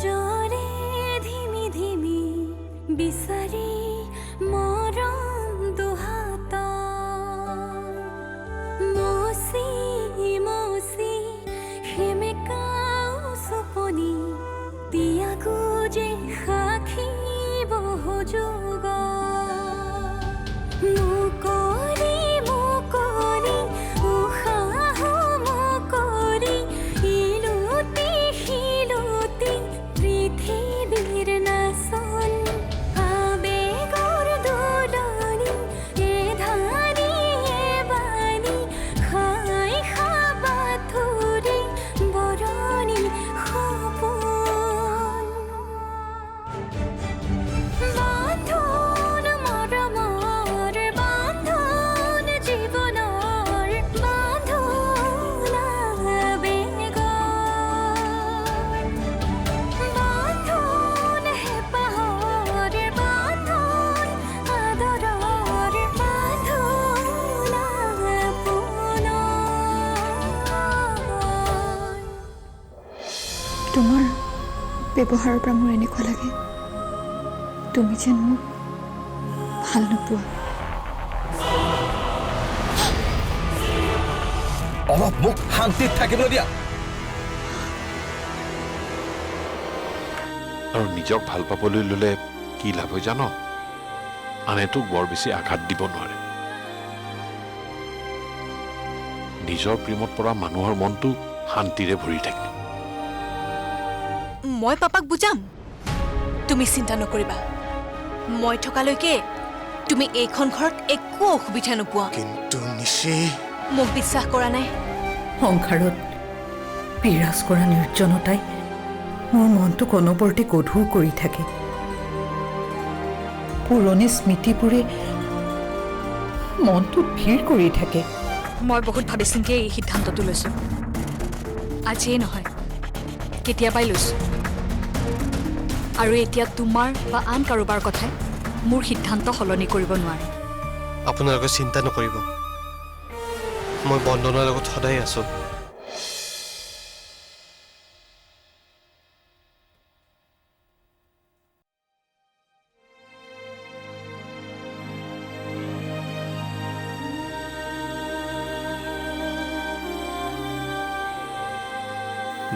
জৰে ধিমি ধিমি বিচাৰি মৰম দুহাত মচি মচি সেমেকাও চপনি তিয়াগো যে সাক্ষী বহু যুগ মুকলি মুকলি উশাহ মুকলি ইলুতি শিলুতি পৃথিৱীৰ নাচন আবেগৰ দোলনি এ ধানি এ বাণী খাই খাবাথুৰি বৰণি সপোন বান্ধোন মৰমৰ বান্ধোন জীৱনৰ বান্ধোন আবেগৰ বান্ধোন হেঁপাহৰ বান্ধোন আদৰৰ বান্ধোন আপোনৰ তোমাৰ ব্যৱহাৰৰ পৰা মোৰ এনেকুৱা লাগে তুমি যেন মোক ভাল নোপোৱা। অলপ মোক শান্তিত থাকিবলৈ দিয়া। আৰু নিজক ভাল পাবলৈ ল'লে কি লাভ হয় জানো? আনেতো বৰ বেছি আঘাত দিব নোৱাৰে। নিজৰ প্ৰেমত পৰা মানুহৰ মনটো শান্তিৰে ভৰি থাকে। মই পাপাক বুজাম, তুমি চিন্তা নকৰিবা। মই থকালৈকে তুমি এইখন ঘৰত একো অসুবিধা নোপোৱা। কিন্তু নিশি মোক বিশ্বাস কৰা নাই? সংসাৰত বিৰাজ কৰা নিৰ্জনতাই মোৰ মনটোক অনবৰতে গধুৰ কৰি থাকে। পুৰণি স্মৃতিবোৰে মনটোত ভিৰ কৰি থাকে। মই বহুত ভাবি চিন্তিয়ে এই সিদ্ধান্তটো লৈছোঁ। আজিয়ে নহয়, কেতিয়াবাই লৈছোঁ। আৰু এতিয়া তোমাৰ বা আন কাৰোবাৰ কথাই মোৰ সিদ্ধান্ত সলনি কৰিব নোৱাৰে। আপোনালোকে চিন্তা নকৰিব, মই বন্দনাৰ লগত সদায় আছো।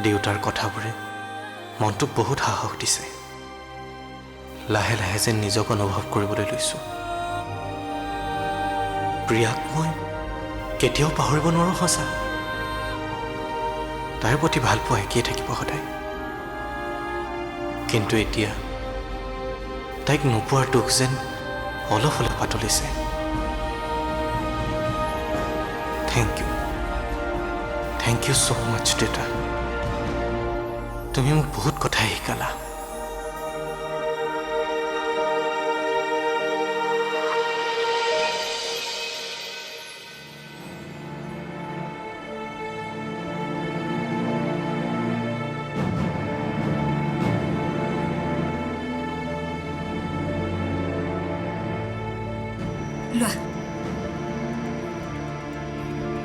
দেউতাৰ কথাবোৰে মনটোক বহুত সাহস দিছে। লাহে লাহে যেন নিজক অনুভৱ কৰিবলৈ লৈছোঁ। প্ৰিয়াক মই কেতিয়াও পাহৰিব নোৱাৰো, সঁচা। তাইৰ প্ৰতি ভাল পোৱা একেই থাকিব সদায়। কিন্তু এতিয়া তাইক নোপোৱাৰ দুখ যেন অলপ অলপ পাতলিছে। থেংক ইউ ছ' মাছ দেউতা। তুমি মোক বহুত কথাই শিকালা। লোৱা,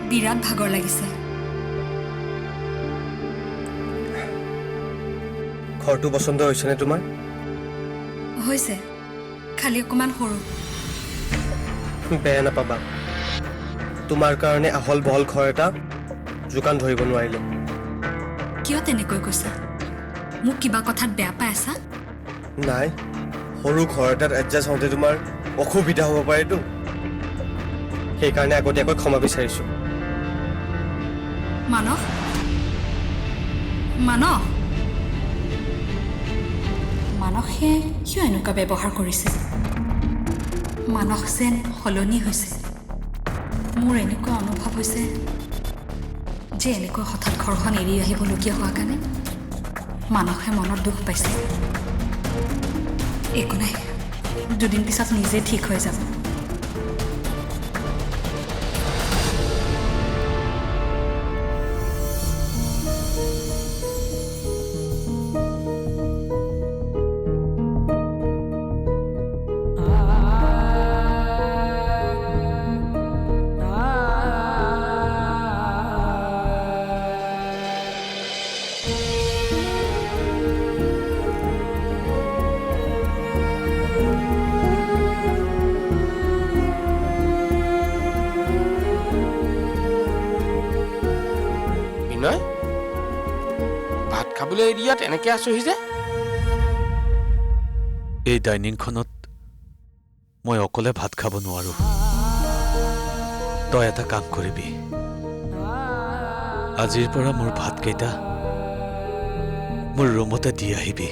বিৰাট ভাগৰ লাগিছে। ঘৰটো পচন্দ হৈছেনে তোমাৰ? হৈছে, খালি অকণমান সৰু। বেয়া নাপাবা, তোমাৰ কাৰণে আহল বহল ঘৰ এটা যোগান ধৰিব নোৱাৰিলো। কিয় তেনেকৈ কৈছা? মোক কিবা কথাত বেয়া পাই আছা? নাই, সৰু ঘৰ এটাত এডজাষ্ট হওঁতে তোমাৰ অসুবিধা হ'ব পাৰেতো। সেইকাৰণে আগতীয়াকৈ ক্ষমা বিচাৰিছোঁ। মানস, মানসে কিয় এনেকুৱা ব্যৱহাৰ কৰিছে? মানস যেন সলনি হৈছে। মোৰ এনেকুৱা অনুভৱ হৈছে যে এনেকুৱা হঠাৎ ঘৰখন এৰি আহিবলগীয়া হোৱাৰ কাৰণে মানসে মনত দুখ পাইছে। একো নাই, দুদিন পিছত নিজে ঠিক হৈ যাব। খাবলৈ এৰি ইয়াত এনেকৈ আছোহি যে এই ডাইনিংখনত মই অকলে ভাত খাব নোৱাৰো তই এটা কাম কৰিবি আজিৰ পৰা মোৰ ভাতকেইটা মোৰ ৰুমতে দি আহিবি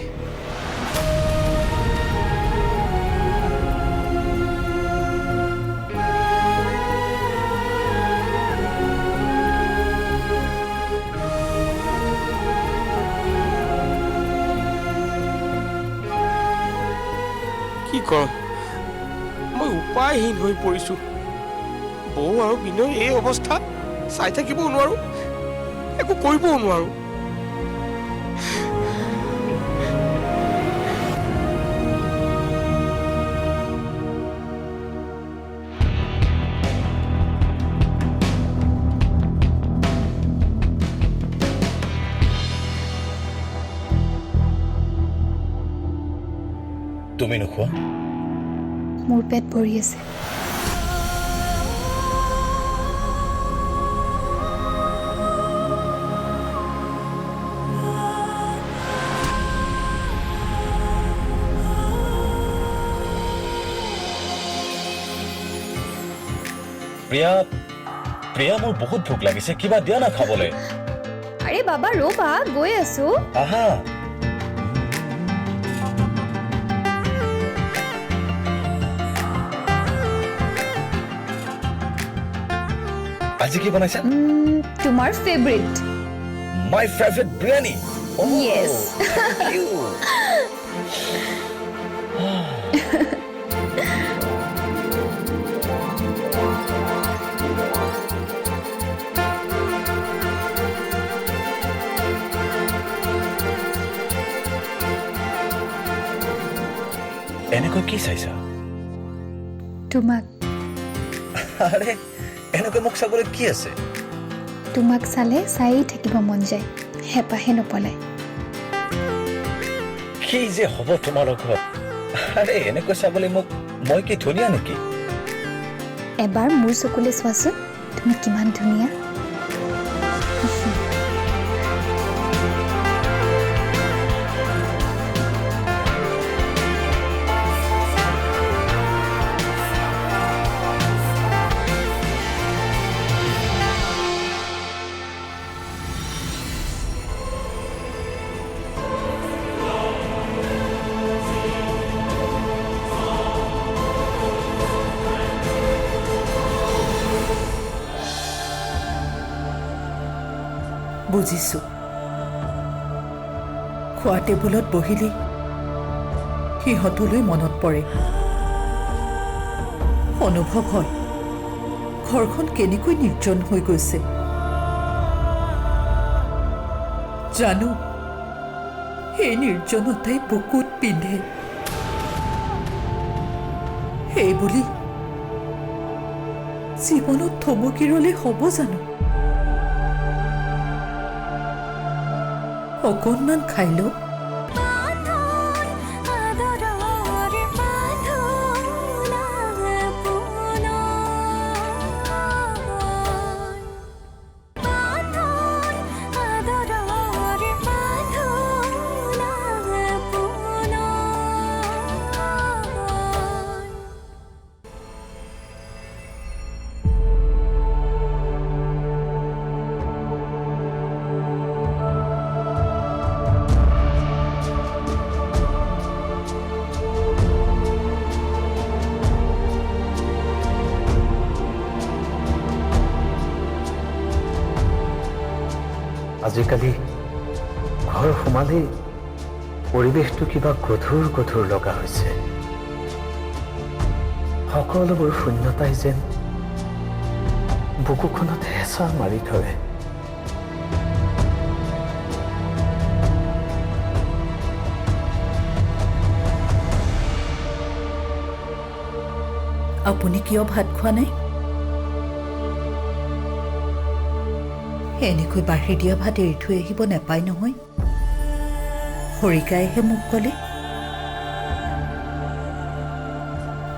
কি কৰ মই উপায়হীন হৈ পৰিছোঁ বৌ আৰু বিনয় এই অৱস্থা চাই থাকিবও নোৱাৰো একো কৰিবও নোৱাৰো তুমি নোখোৱা মোৰ পেট ভৰি আছে প্ৰিয়া প্ৰিয়া মোৰ বহুত ভোক লাগিছে কিবা দিয়া না খাবলৈ আৰে বাবা ৰ'বা গৈ আছো আহা আজি কি বনাইছা তোমাৰ ফেভৰিট মাই ফেভাৰিট বিৰিয়ানী Yes. এনেকৈ কি চাইছা তোমাক আৰে এনেকৈ মোক চাবলৈ কি আছে তোমাক চালে চাই থাকিব মন যায় হেপাহে নপলাই কি যে হ'ব তোমাৰ লগত আৰে এনেকৈ চাবলৈ মোক মই কি ধুনীয়া নেকি এবাৰ মোৰ চকুলে চোৱাচোন তুমি কিমান ধুনীয়া বুজিছো খোৱা টেবুলত বহিলে সিহঁতলৈ মনত পৰে অনুভৱ হয় ঘৰখন কেনেকৈ নিৰ্জন হৈ গৈছে জানো সেই নিৰ্জনতাই বুকুত পিন্ধে সেই বুলি জীৱনত থমকি ৰলে হ'ব জানো অকণমান খাই লওক আজিকালি ঘৰ সোমালেই পৰিৱেশটো কিবা গধুৰ গধুৰ লগা হৈছে সকলোবোৰ শূন্যতাই যেন বুকুখনত হেঁচা মাৰি ধৰে আপুনি কিয় ভাত খোৱা নাই এনেকৈ বাঢ়ি দিয়া ভাত এৰি থৈ আহিব নাপায় নহয় হৰিকাইহে মোক ক'লে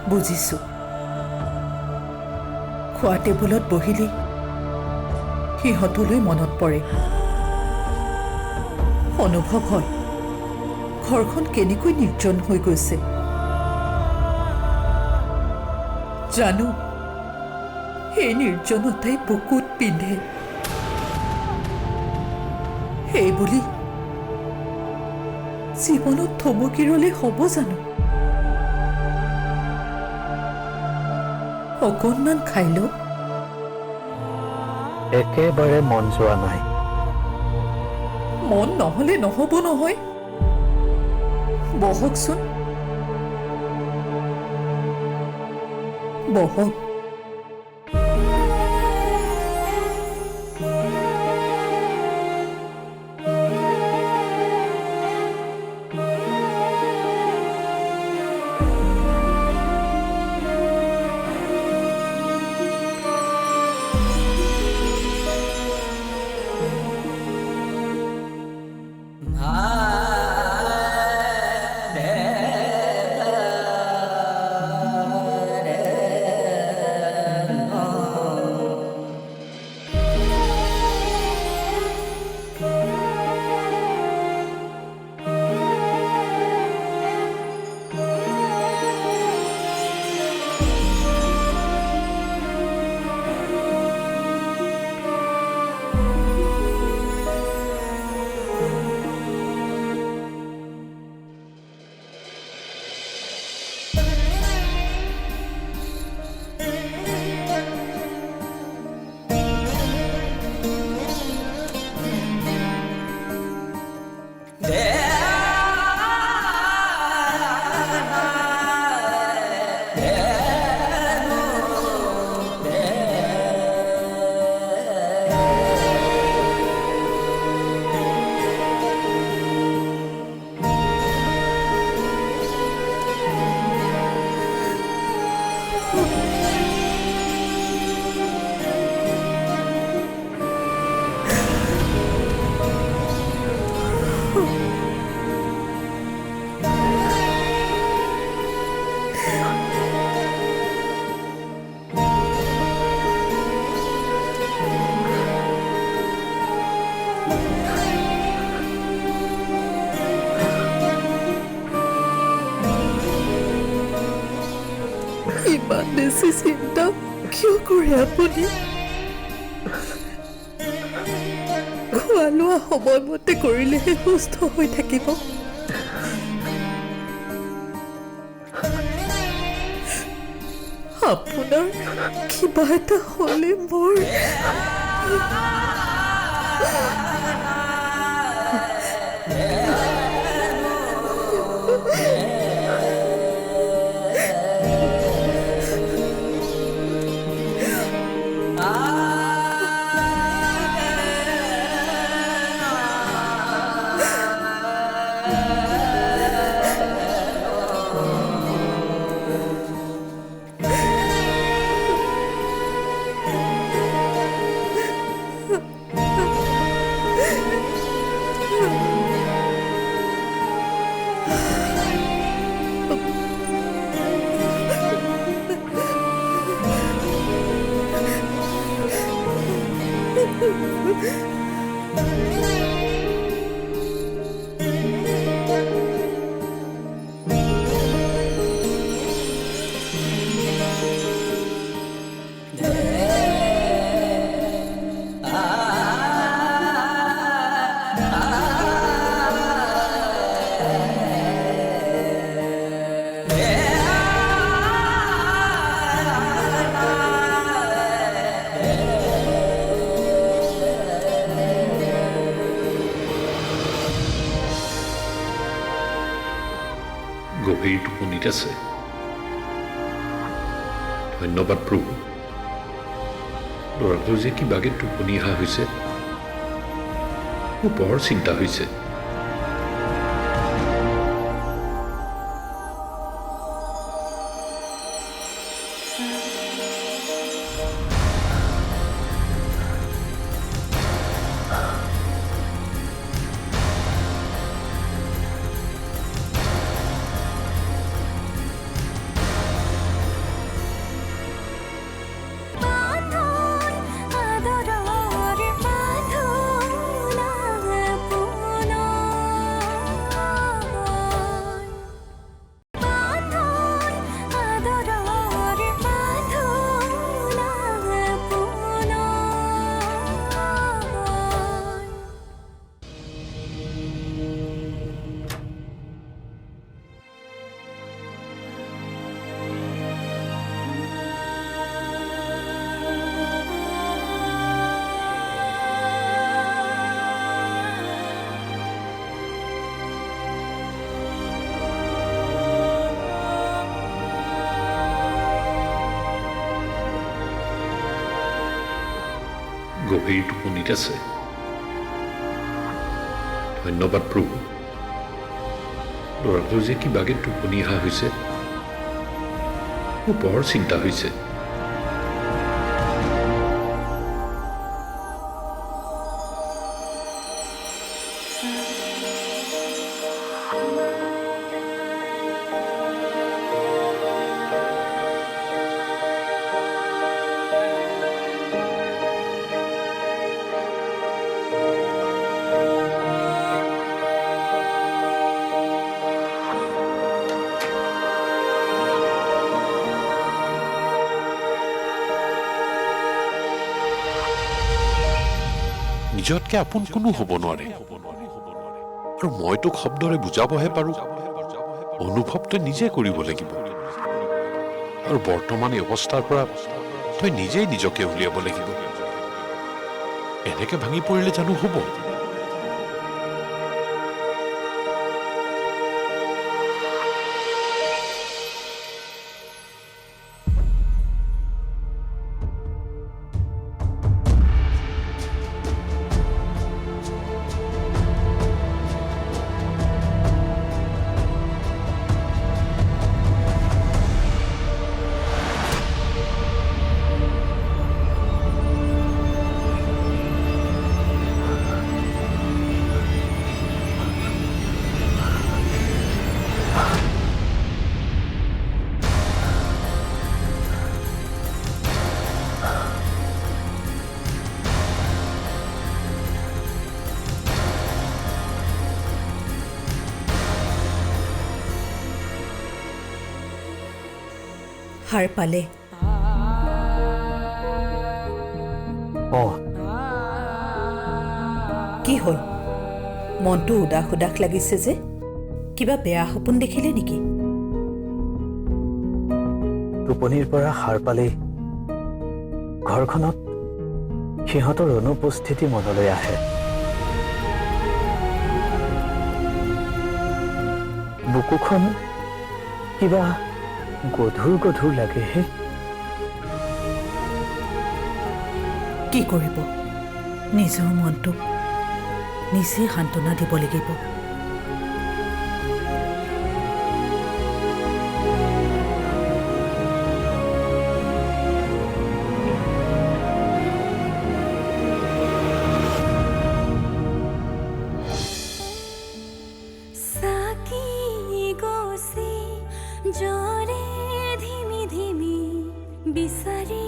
বুজিছো খোৱা টেবুলত বহিলে সিহঁতলৈ মনত পৰে অনুভৱ হয় ঘৰখন কেনেকৈ নিৰ্জন হৈ গৈছে। জানো এই নিৰ্জনতাই বুকুত পিন্ধে, সেই বুলি জীৱনত থমকি ৰলে হ'ব জানো? অকণমান খাই লওঁ। একেবাৰে মন যোৱা নাই। মন নহ'লে নহ'ব নহয়। বহকচোন, বহক। ইমান বেছি চিন্তা কিয় কৰে আপুনি? খোৱা লোৱা সময়মতে কৰিলেহে সুস্থ হৈ থাকিব। আপোনাৰ কিবা এটা হ'লে মোৰ গভীৰ টোপনিত আছে। ধন্যবাদ প্ৰভু। ল'ৰাটোৰ যে কিবাকে টোপনি অহা হৈছে, মোৰ বৰ চিন্তা হৈছে। আদৰৰ বান্ধোন আপোন গভীৰ টোপনিত আছে। ধন্যবাদ প্ৰভু। ল'ৰাটোৰ যে কিবাকে টোপনি অহা হৈছে, মোৰ বৰ চিন্তা হৈছে। নিজতকে আপোন কোনো হ'ব নোৱাৰে, আৰু মই তোক শব্দৰে বুজাবহে পাৰোঁ। অনুভৱ তই নিজে কৰিব লাগিব, আৰু বৰ্তমান এই অৱস্থাৰ পৰা তই নিজেই নিজকে উলিয়াব লাগিব। এনেকে ভাঙি পৰিলে জানো হ'ব? সাৰ পালে? কি হ'ল? মনটো উদাস উদাস লাগিছে যে? কিবা বেয়া সপোন দেখিলে নেকি? টোপনিৰ পৰা সাৰ পালেই ঘৰখনত সিহঁতৰ অনুপস্থিতি মনলৈ আহে। বুকুখন কিবা গধুৰ গধুৰ লাগেহে। কি কৰিব? নিজৰ মনটোক নিজে সান্তনা দিব লাগিব। साकी गोसी जोरे धिमी धिमी बिसरी